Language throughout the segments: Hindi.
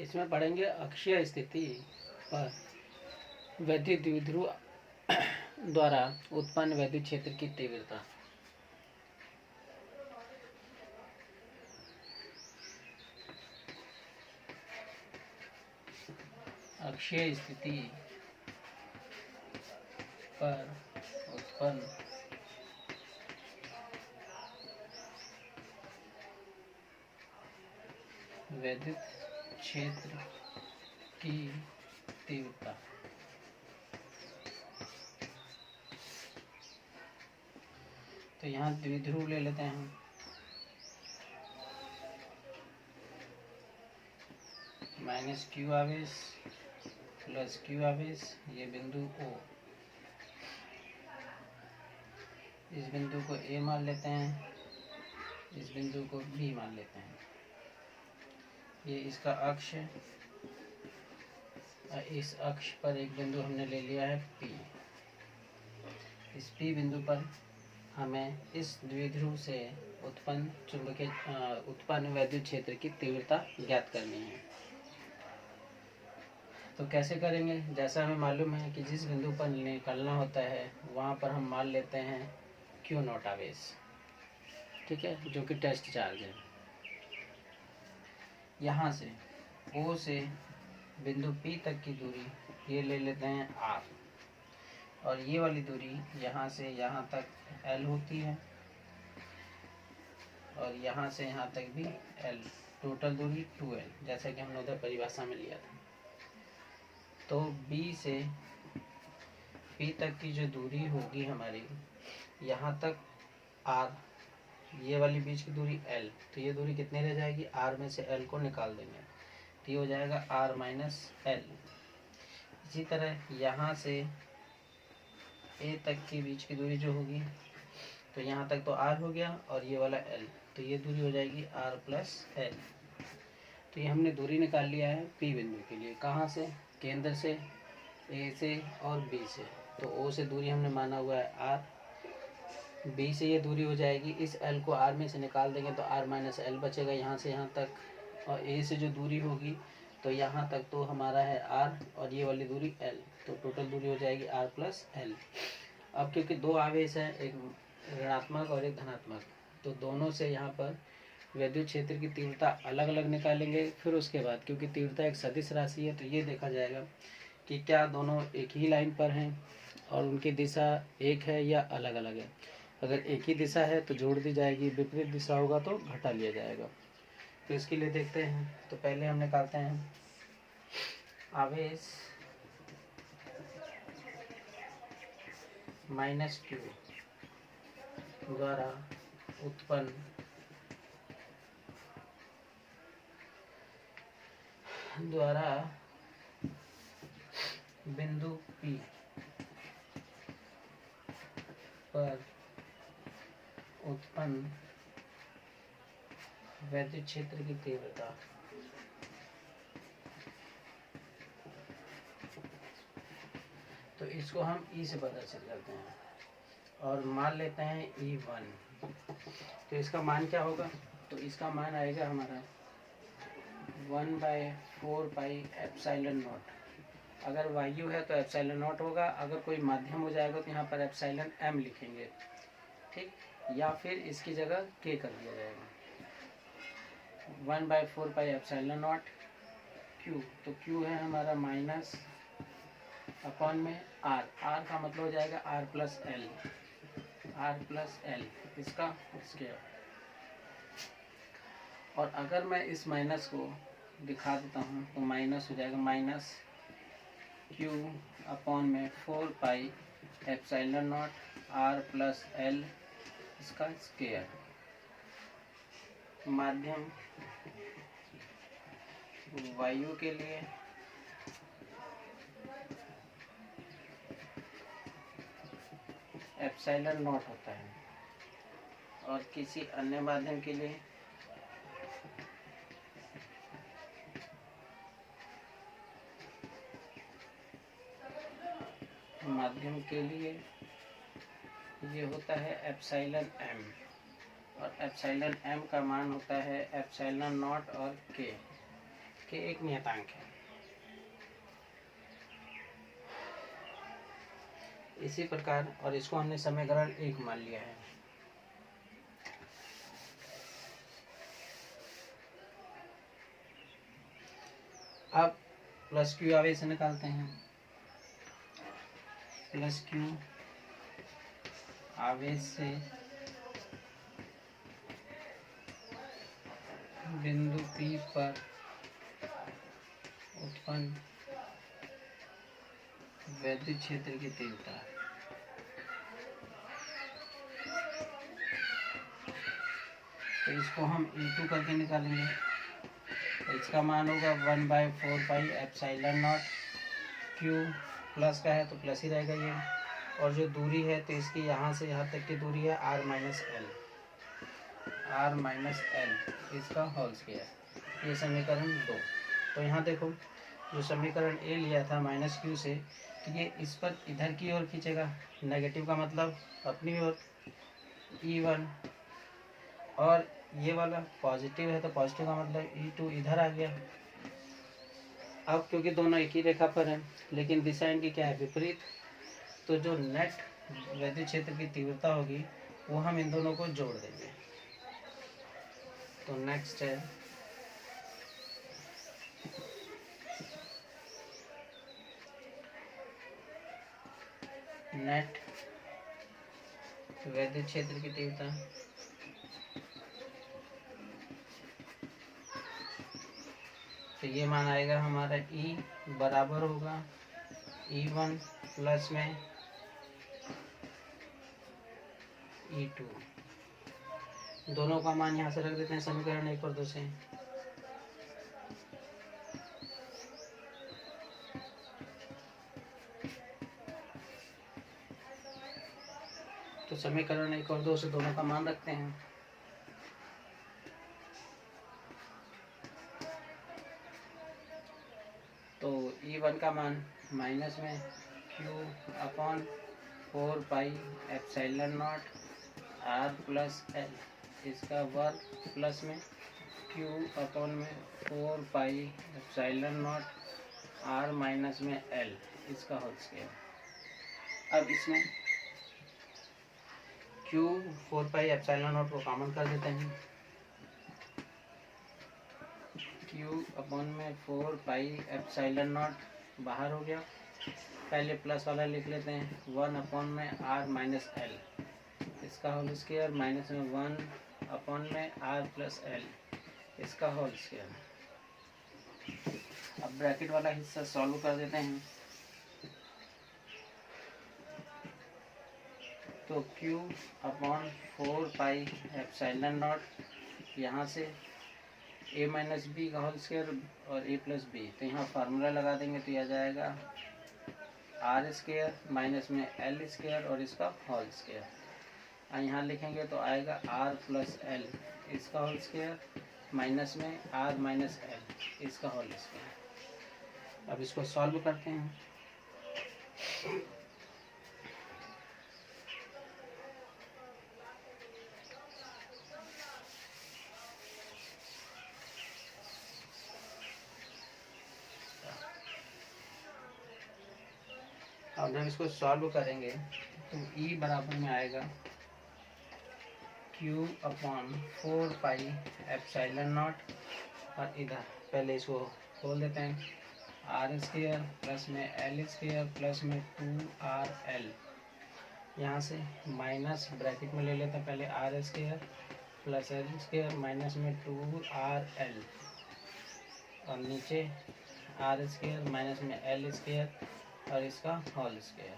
इसमें पढ़ेंगे अक्षीय स्थिति पर वैद्युत द्विध्रुव द्वारा उत्पन्न वैद्युत क्षेत्र की तीव्रता। अक्षीय स्थिति पर उत्पन्न वैद्युत क्षेत्र की तीव्रता। तो यहाँ द्विध्रुव ले लेते हैं हम। माइनस क्यू आवेश प्लस क्यू आवेश, ये बिंदु O, इस बिंदु को A मान लेते हैं, इस बिंदु को B मान लेते हैं। ये इसका अक्ष है और इस अक्ष पर एक बिंदु हमने ले लिया है P। इस P बिंदु पर हमें इस द्विध्रुव से उत्पन्न वैद्युत क्षेत्र की तीव्रता ज्ञात करनी है। तो कैसे करेंगे? जैसा हमें मालूम है कि जिस बिंदु पर निकलना होता है वहाँ पर हम मान लेते हैं Q0 आवेश, ठीक है, जो कि टेस्ट चार्ज है। यहाँ से O से बिंदु P तक की दूरी ये ले लेते हैं R, और ये वाली दूरी यहाँ से यहाँ तक L होती है, और यहाँ से यहाँ तक भी L, टोटल दूरी 2L, जैसा कि हमने उधर परिभाषा में लिया था। तो B से P तक की जो दूरी होगी हमारी, यहाँ तक R, ये वाली बीच की दूरी L, तो ये दूरी कितनी रह जाएगी? R में से L को निकाल देंगे तो ये हो जाएगा R माइनस L। इसी तरह यहाँ से A तक की बीच की दूरी जो होगी, तो यहाँ तक तो R हो गया और ये वाला L, तो ये दूरी हो जाएगी R प्लस L। तो ये हमने दूरी निकाल लिया है P बिंदु के लिए। कहाँ से? केंद्र से, A से और B से। तो O से दूरी हमने माना हुआ है R, B से ये दूरी हो जाएगी, इस L को R में से निकाल देंगे तो R माइनस L बचेगा यहाँ से यहाँ तक, और A से जो दूरी होगी तो यहाँ तक तो हमारा है R और ये वाली दूरी L, तो टोटल दूरी हो जाएगी R प्लस L। अब क्योंकि दो आवेश हैं, एक ऋणात्मक और एक धनात्मक, तो दोनों से यहाँ पर वैद्युत क्षेत्र की तीव्रता अलग अलग निकालेंगे। फिर उसके बाद क्योंकि तीव्रता एक सदिश राशि है तो ये देखा जाएगा कि क्या दोनों एक ही लाइन पर हैं और उनकी दिशा एक है या अलग अलग है। अगर एक ही दिशा है तो जोड़ दी जाएगी, विपरीत दिशा होगा तो घटा लिया जाएगा। तो इसके लिए देखते हैं। तो पहले हम निकालते हैं आवेश माइनस Q द्वारा उत्पन्न बिंदु P पर उत्पन्न वैद्युत क्षेत्र की तीव्रता। तो इसको हम E से प्रदर्शित करते हैं और मान लेते हैं E1। तो इसका मान क्या होगा? तो इसका मान आएगा हमारा 1/4 पाई एप्सिलॉन नॉट। अगर वायु है तो एप्सिलॉन नॉट होगा, अगर कोई माध्यम हो जाएगा तो यहाँ पर एप्सिलॉन m लिखेंगे, ठीक, या फिर इसकी जगह k कर दिया जाएगा। 1/4 पाई एप्सिलॉन नॉट Q, तो Q है हमारा माइनस अपॉन में R, R का मतलब हो जाएगा R प्लस L, इसका स्क्वायर। और अगर मैं इस माइनस को दिखा देता हूँ तो माइनस हो जाएगा माइनस Q अपॉन में 4 pi epsilon not R plus L, इसका स्क्वायर। माध्यम वायु के लिए एप्सिलॉन नॉट होता है और किसी अन्य माध्यम के लिए ये होता है एप्सिलॉन m, और एप्सिलॉन m का मान होता है एप्सिलॉन नॉट और k के एक नियतांक है। इसी प्रकार, और इसको हमने समीकरण 1 मान लिया है। अब प्लस क्यू आवेश से निकालते हैं। प्लस क्यू आवेश से बिंदु P पर उत्पन्न वैद्युत क्षेत्र की तीव्रता। तो इसको हम E2 करके निकालेंगे। तो इसका मान होगा 1/4πε0। क्यू प्लस का है तो प्लस ही रहेगा ये, और जो दूरी है तो इसकी यहाँ से यहाँ तक की दूरी है r माइनस एल, इसका होल स्क्वायर। ये समीकरण 2। तो यहाँ देखो, जो समीकरण ए लिया था माइनस क्यू से, तो ये इस पर इधर की ओर खींचेगा, नेगेटिव का मतलब अपनी ओर E1, और ये वाला पॉजिटिव है तो पॉजिटिव का मतलब E2 इधर आ गया। अब क्योंकि दोनों एक ही रेखा पर हैं, लेकिन दिशा इनकी क्या है, विपरीत, तो जो नेट वैद्युत क्षेत्र की तीव्रता होगी वो हम इन दोनों को जोड़ देंगे। तो नेक्स्ट है नेट वैद्युत क्षेत्र की तीव्रता। तो ये मान आएगा हमारा E बराबर होगा E1 प्लस में E2। दोनों का मान यहाँ से रख देते हैं समीकरण 1 और 2 से। तो समीकरण 1 और 2 से दोनों का मान रखते हैं। तो E1 का मान माइनस में Q/4πε0 R प्लस एल, इसका वर्ग, प्लस में Q/4πε0 R माइनस में एल, इसका होल स्क्वायर। अब इसमें Q/4πε0 को कॉमन कर देते हैं। Q/4πε0 बाहर हो गया। पहले प्लस वाला लिख लेते हैं, 1/R माइनस एल, इसका होल स्क्वायर, माइनस में 1/R प्लस एल, इसका होल स्क्वायर। अब ब्रैकेट वाला हिस्सा सॉल्व कर देते हैं। तो Q/4πε0 यहाँ से a माइनस बी का होल स्क्वायर और a प्लस बी, तो यहाँ फार्मूला लगा देंगे तो यह आ जाएगा R स्क्वायर माइनस में L स्क्वायर और इसका होल स्क्वायर। यहाँ लिखेंगे तो आएगा R प्लस एल, इसका होल स्क्वायर, माइनस में R माइनस एल, इसका होल स्क्वायर। अब इसको सॉल्व करते हैं। अब जब इसको सॉल्व करेंगे तो E बराबर में आएगा Q/4πε0, और इधर पहले इसको खोल देते हैं, R स्क्वायर प्लस में L स्क्वायर प्लस में 2RL, यहाँ से माइनस ब्रैकेट में ले लेते हैं, पहले R square plus L square minus में 2RL, और नीचे R स्क्वायर माइनस में L स्क्वायर और इसका होल स्क्वायर।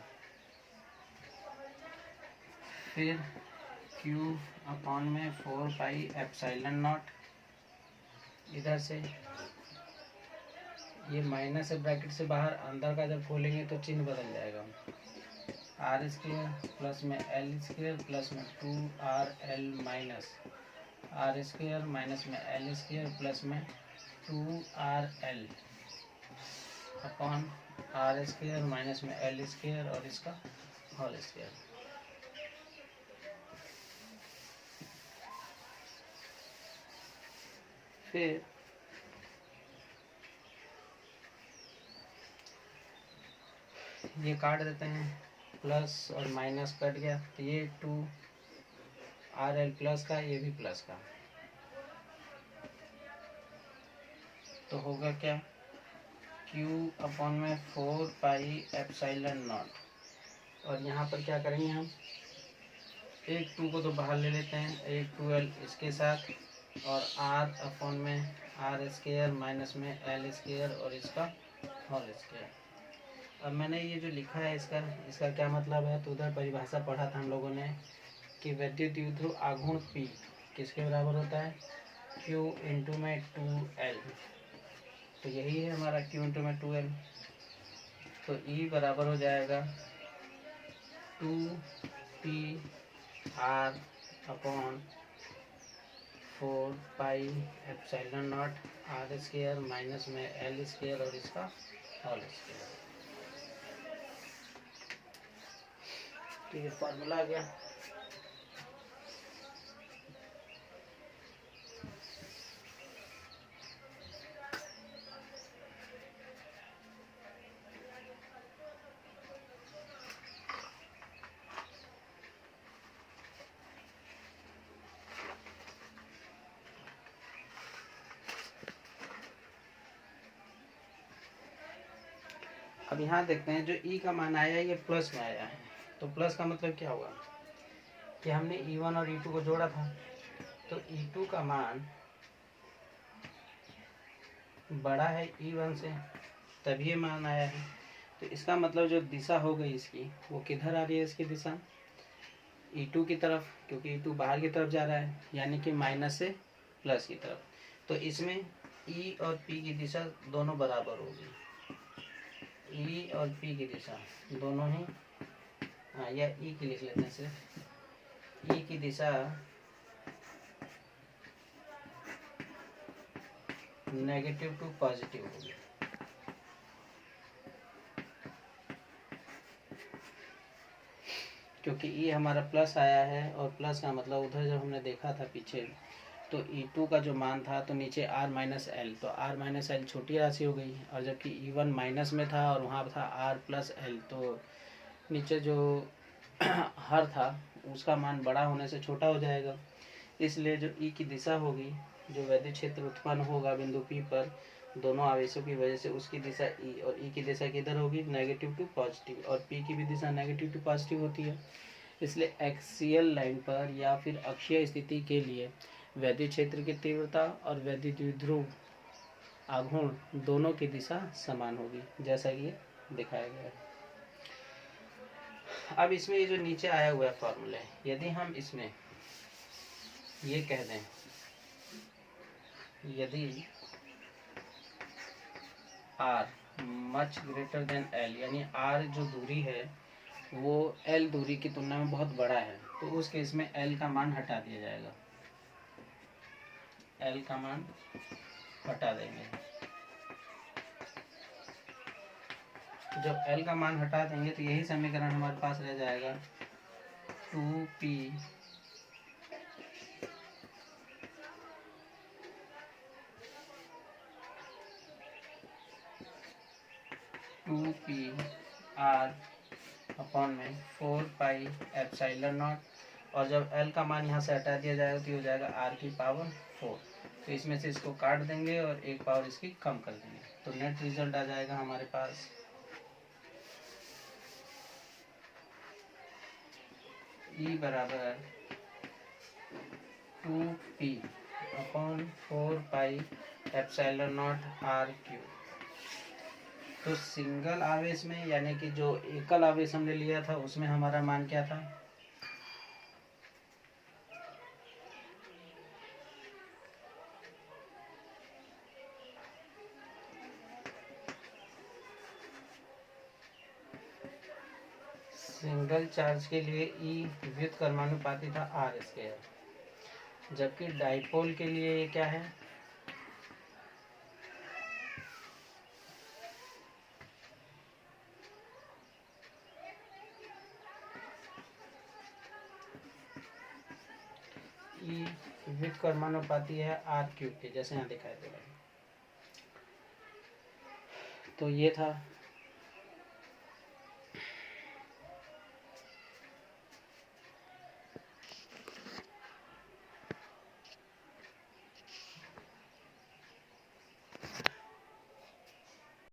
फिर Q/4πε0, इधर से ये माइनस है, ब्रैकेट से बाहर, अंदर का जब खोलेंगे तो चिन्ह बदल जाएगा, R स्क्वायर प्लस में L स्क्वायर प्लस में 2RL minus R square minus में L स्क्वायर प्लस में 2RL upon R square minus में L स्क्वायर और इसका होल स्क्वायर। फिर ये काट देते हैं, प्लस और माइनस कट गया, तो ये 2 RL प्लस का, ये भी प्लस का, तो होगा क्या, Q अपॉन में 4 पाई एप्सिलॉन नॉट। और यहाँ पर क्या करेंगे हम, एक 2 को तो बाहर ले लेते हैं, एक 2L इसके साथ, और R अपॉन में R स्क्वायर माइनस में L स्क्वायर और इसका होल स्क्वायर। अब मैंने ये जो लिखा है इसका क्या मतलब है, तो उधर परिभाषा पढ़ा था हम लोगों ने कि वैद्युत द्विध्रुव आघूर्ण P किसके बराबर होता है, Q इंटू में 2L, तो यही है हमारा Q इंटू में 2L। तो E बराबर हो जाएगा 2PR upon 4 pi epsilon not R square minus में L स्क्वायर और इसका होल स्क्वायर। तो ये फार्मूला आ गया। अब यहाँ देखते हैं जो E का मान आया है ये प्लस में आया है, तो प्लस का मतलब क्या हुआ कि हमने E1 और E2 को जोड़ा था, तो E2 का मान बड़ा है E1 से, तभी ये मान आया है। तो इसका मतलब जो दिशा हो गई इसकी वो किधर आ रही है, इसकी दिशा E2 की तरफ, क्योंकि E2 बाहर की तरफ जा रहा है, यानी कि माइनस से प्लस की तरफ। तो इसमें E और P की दिशा दोनों बराबर होगी, E और P की दिशा दोनों ही, हाँ या E की लिख लेते हैं सिर्फ, E की दिशा नेगेटिव टू पॉजिटिव होगी। क्योंकि E हमारा प्लस आया है, और प्लस का मतलब उधर जब हमने देखा था पीछे, तो E2 का जो मान था तो नीचे R माइनस एल, तो R माइनस एल छोटी राशि हो गई, और जबकि E1 माइनस में था और वहाँ था R प्लस एल, तो नीचे जो हर था उसका मान बड़ा होने से छोटा हो जाएगा। इसलिए जो E की दिशा होगी, जो वैद्युत क्षेत्र उत्पन्न होगा बिंदु P पर दोनों आवेशों की वजह से, उसकी दिशा E, और E की दिशा किधर होगी, नेगेटिव टू पॉजिटिव, और P की भी दिशा नेगेटिव टू पॉजिटिव होती है। इसलिए एक्सियल लाइन पर या फिर अक्षीय स्थिति के लिए वैद्युत क्षेत्र की तीव्रता और वैद्युत द्विध्रुव आघूर्ण दोनों की दिशा समान होगी, जैसा कि दिखाया गया है। अब इसमें ये जो नीचे आया हुआ है फॉर्मूला है, यदि हम इसमें ये कह दें, यदि R much greater than L, यानी R जो दूरी है वो L दूरी की तुलना में बहुत बड़ा है, तो उस केस में L का मान हटा दिया जाएगा, L का मान हटा देंगे। जब L का मान हटा देंगे तो यही समीकरण हमारे पास रह जाएगा 2P R अपॉन में 4 पाई एप्सिलॉन नॉट, और जब L का मान यहाँ से हटा दिया जाएगा तो ये हो जाएगा R की पावर 4, तो इसमें से इसको काट देंगे और एक पावर इसकी कम कर देंगे, तो नेट रिजल्ट आ जाएगा हमारे पास E बराबर 2P upon 4 pi epsilon not R cube. तो सिंगल आवेश में, यानी कि जो एकल आवेश हमने लिया था उसमें हमारा मान क्या था, सिंगल चार्ज के लिए E व्युत्क्रमानुपाती था R स्क्वायर, जबकि डाइपोल के लिए ये क्या है, E व्युत्क्रमानुपाती है R क्यूब के, जैसे यहाँ दिखाई दे रहा है। तो ये था